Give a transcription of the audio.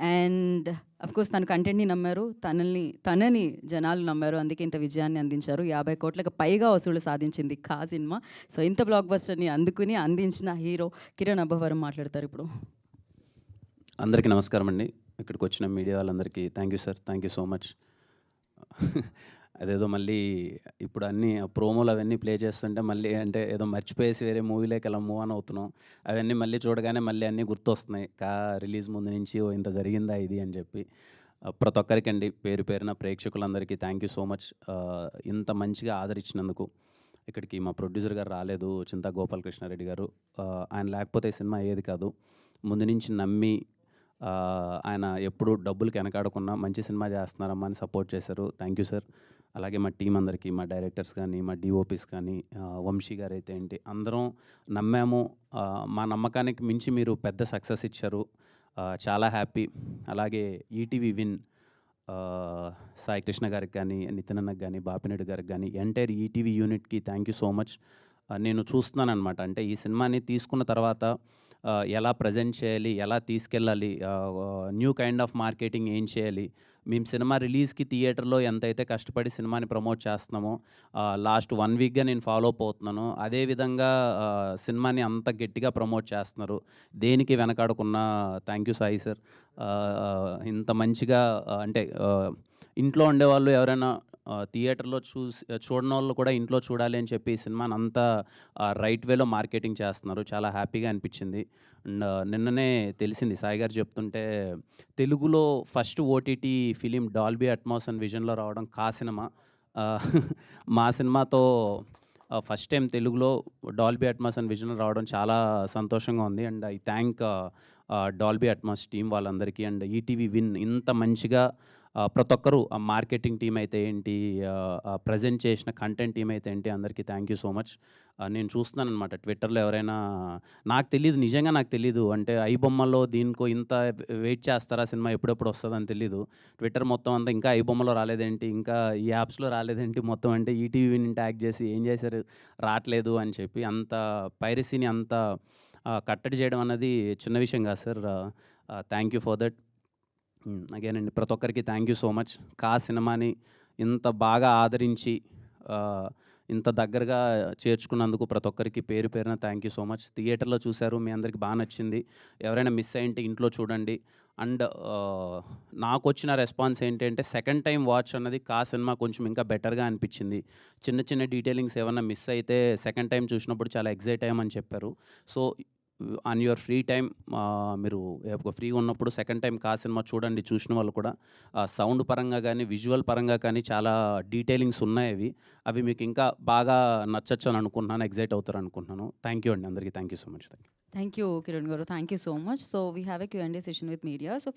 And of course తన కంటెంట్ని నమ్మారు, తనని జనాలు నమ్మారు, అందుకే ఇంత విజయాన్ని అందించారు. 50 కోట్లకు పైగా వసూలు సాధించింది కా సినిమా. సో ఇంత బ్లాక్ బస్టర్ని అందుకుని అందించిన హీరో కిరణ్ అబ్బవరం మాట్లాడతారు ఇప్పుడు. అందరికీ నమస్కారం అండి. ఇక్కడికి వచ్చిన మీడియా వాళ్ళందరికీ thank you sir, thank you so much. అదేదో మళ్ళీ ఇప్పుడు అన్నీ ప్రోమోలు అవన్నీ ప్లే చేస్తుంటే మళ్ళీ అంటే ఏదో మర్చిపోయేసి వేరే మూవీలోకి అలా మూవ్ ఆన్ అవుతున్నాం. అవన్నీ మళ్ళీ చూడగానే మళ్ళీ అన్నీ గుర్తొస్తున్నాయి. రిలీజ్ ముందు నుంచి ఓ ఇంత జరిగిందా ఇది అని చెప్పి. ప్రతి ఒక్కరికండి పేరు పేరున ప్రేక్షకులందరికీ థ్యాంక్ యూ సో మచ్. ఇంత మంచిగా ఆదరించినందుకు. ఇక్కడికి మా ప్రొడ్యూసర్ గారు రాలేదు, చింతా గోపాలకృష్ణారెడ్డి గారు. ఆయన లేకపోతే ఈ సినిమా అయ్యేది కాదు. ముందు నుంచి నమ్మి ఆయన ఎప్పుడు డబ్బులకి వెనకాడకుండా మంచి సినిమా చేస్తున్నారమ్మా అని సపోర్ట్ చేశారు. Thank you sir. అలాగే మా టీం అందరికీ, మా డైరెక్టర్స్ కానీ, మా డిఓపీస్ కానీ, వంశీ గారు అయితే ఏంటి, అందరం నమ్మాము. మా నమ్మకానికి మించి మీరు పెద్ద సక్సెస్ ఇచ్చారు. చాలా హ్యాపీ. అలాగే ఈటీవీ విన్ సాయి కృష్ణ గారికి కానీ, నితిన్ అన్నకి కానీ, బాపినేడు గారికి కానీ, ఎంటైర్ ఈటీవీ యూనిట్కి థ్యాంక్ యూ సో మచ్. నేను చూస్తున్నాను అనమాట, అంటే ఈ సినిమాని తీసుకున్న తర్వాత ఎలా ప్రజెంట్ చేయాలి, ఎలా తీసుకెళ్ళాలి, న్యూ కైండ్ ఆఫ్ మార్కెటింగ్ ఏం చేయాలి. మేము సినిమా రిలీజ్కి థియేటర్లో ఎంతైతే కష్టపడి సినిమాని ప్రమోట్ చేస్తున్నామో లాస్ట్ 1 వీక్గా నేను ఫాలో అప్ అవుతున్నాను. అదేవిధంగా సినిమాని అంత గట్టిగా ప్రమోట్ చేస్తున్నారు. దేనికి వెనకాడకున్నా థ్యాంక్ యూ సాయి సార్. ఇంత మంచిగా అంటే ఇంట్లో ఉండేవాళ్ళు ఎవరైనా థియేటర్లో చూడని వాళ్ళు కూడా ఇంట్లో చూడాలి అని చెప్పి ఈ సినిమాని అంతా రైట్ వేలో మార్కెటింగ్ చేస్తున్నారు. చాలా హ్యాపీగా అనిపించింది. అండ్ నిన్ననే తెలిసింది సాయి గారు చెప్తుంటే, తెలుగులో first OTT film Dolby Atmos and విజన్లో రావడం కా సినిమా. మా సినిమాతో ఫస్ట్ టైం తెలుగులో డాల్బీ అట్మాస్ అండ్ విజన్లో రావడం చాలా సంతోషంగా ఉంది. And I thank Dolby Atmos team వాళ్ళందరికీ. అండ్ ఈటీవీ విన్ ఇంత మంచిగా ప్రతి ఒక్కరు మార్కెటింగ్ టీం అయితే ఏంటి, ప్రజెంట్ చేసిన కంటెంట్ టీం అయితే ఏంటి, అందరికీ థ్యాంక్ యూ సో మచ్. నేను చూస్తున్నాను అనమాట ట్విట్టర్లో ఎవరైనా, నాకు తెలీదు, నిజంగా నాకు తెలీదు, అంటే ఐ బొమ్మలో దీనికో ఇంత వెయిట్ చేస్తారా, సినిమా ఎప్పుడెప్పుడు వస్తుందని తెలీదు. ట్విట్టర్ మొత్తం అంతా ఇంకా ఐ బొమ్మలో రాలేదేంటి, ఇంకా ఈ యాప్స్లో రాలేదేంటి, మొత్తం అంటే ఈటీవీని ట్యాగ్ చేసి ఏం చేశారు రావట్లేదు అని చెప్పి అంత పైరసీని అంత కట్టడి చేయడం అన్నది చిన్న విషయం కాదు sir. Thank you for that. Again అండి, ప్రతి ఒక్కరికి థ్యాంక్ యూ సో మచ్. కా సినిమాని ఇంత బాగా ఆదరించి ఇంత దగ్గరగా చేర్చుకున్నందుకు ప్రతి ఒక్కరికి పేరు పేరున థ్యాంక్ యూ సో మచ్. థియేటర్లో చూశారు, మీ అందరికి బాగా నచ్చింది. ఎవరైనా మిస్ అయ్యింటే ఇంట్లో చూడండి. అండ్ నాకు వచ్చిన రెస్పాన్స్ ఏంటంటే, సెకండ్ టైం వాచ్ అన్నది కా సినిమా కొంచెం ఇంకా బెటర్గా అనిపించింది. చిన్న చిన్న డీటెయిలింగ్స్ ఏమన్నా మిస్ అయితే సెకండ్ టైం చూసినప్పుడు చాలా ఎగ్జైట్ అయ్యామని చెప్పారు. So on your free time మీరు ఫ్రీగా ఉన్నప్పుడు సెకండ్ టైం కా సినిమా చూడండి. చూసిన వాళ్ళు కూడా సౌండ్ పరంగా కానీ, విజువల్ పరంగా కానీ చాలా డీటెయిలింగ్స్ ఉన్నాయి. అవి మీకు ఇంకా బాగా నచ్చచ్చు అని అనుకుంటున్నాను, ఎగ్జైట్ అవుతారు అనుకుంటున్నాను. థ్యాంక్ యూ అండి అందరికీ. Thank you so much. Thank you Kiran గారు, thank you so much. So we have a Q&A session with media. So